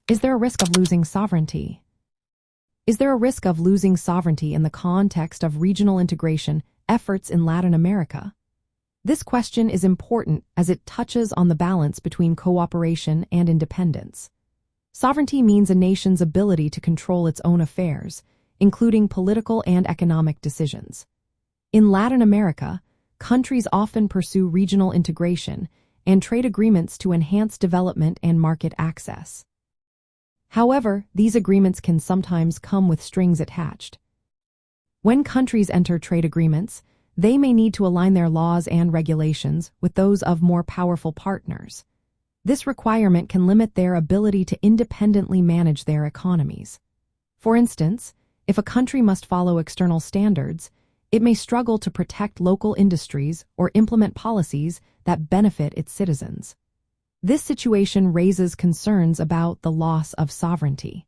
Is there a risk of losing sovereignty? Is there a risk of losing sovereignty in the context of regional integration efforts in Latin America? This question is important as it touches on the balance between cooperation and independence. Sovereignty means a nation's ability to control its own affairs, including political and economic decisions. In Latin America, countries often pursue regional integration and trade agreements to enhance development and market access. However, these agreements can sometimes come with strings attached. When countries enter trade agreements, they may need to align their laws and regulations with those of more powerful partners. This requirement can limit their ability to independently manage their economies. For instance, if a country must follow external standards, it may struggle to protect local industries or implement policies that benefit its citizens. This situation raises concerns about the loss of sovereignty.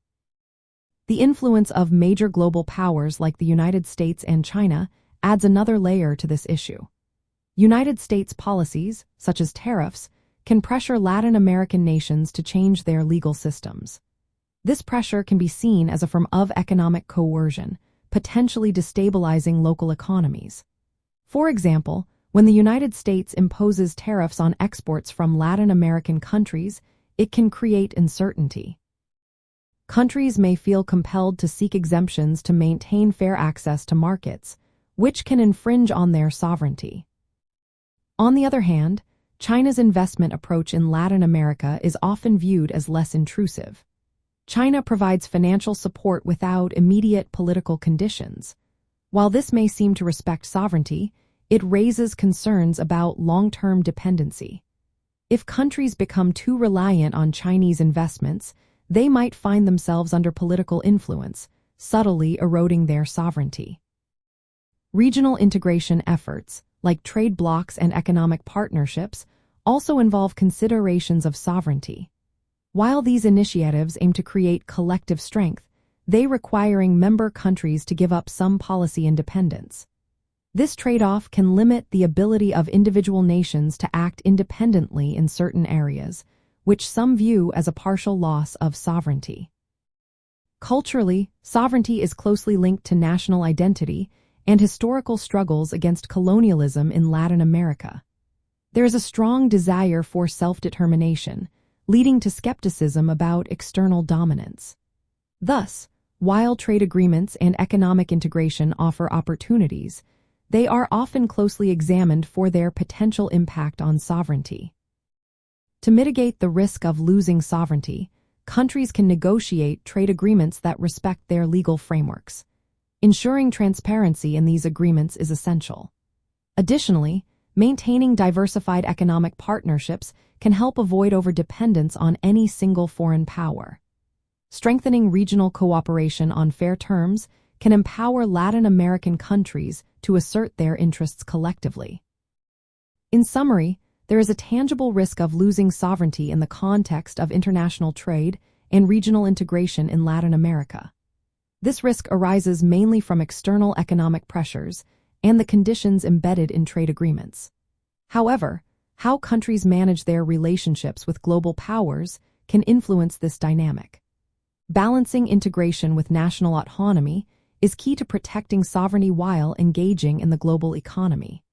The influence of major global powers like the United States and China adds another layer to this issue. United States policies, such as tariffs, can pressure Latin American nations to change their legal systems. This pressure can be seen as a form of economic coercion, potentially destabilizing local economies. For example, when the United States imposes tariffs on exports from Latin American countries, it can create uncertainty. Countries may feel compelled to seek exemptions to maintain fair access to markets, which can infringe on their sovereignty. On the other hand, China's investment approach in Latin America is often viewed as less intrusive. China provides financial support without immediate political conditions. While this may seem to respect sovereignty, it raises concerns about long-term dependency. If countries become too reliant on Chinese investments, they might find themselves under political influence, subtly eroding their sovereignty. Regional integration efforts, like trade blocs and economic partnerships, also involve considerations of sovereignty. While these initiatives aim to create collective strength, they requiring member countries to give up some policy independence. This trade-off can limit the ability of individual nations to act independently in certain areas, which some view as a partial loss of sovereignty. Culturally, sovereignty is closely linked to national identity and historical struggles against colonialism in Latin America. There is a strong desire for self-determination, leading to skepticism about external dominance. Thus, while trade agreements and economic integration offer opportunities, they are often closely examined for their potential impact on sovereignty. To mitigate the risk of losing sovereignty, countries can negotiate trade agreements that respect their legal frameworks. Ensuring transparency in these agreements is essential. Additionally, maintaining diversified economic partnerships can help avoid overdependence on any single foreign power. Strengthening regional cooperation on fair terms can empower Latin American countries to assert their interests collectively. In summary, there is a tangible risk of losing sovereignty in the context of international trade and regional integration in Latin America. This risk arises mainly from external economic pressures and the conditions embedded in trade agreements. However, how countries manage their relationships with global powers can influence this dynamic. Balancing integration with national autonomy is key to protecting sovereignty while engaging in the global economy.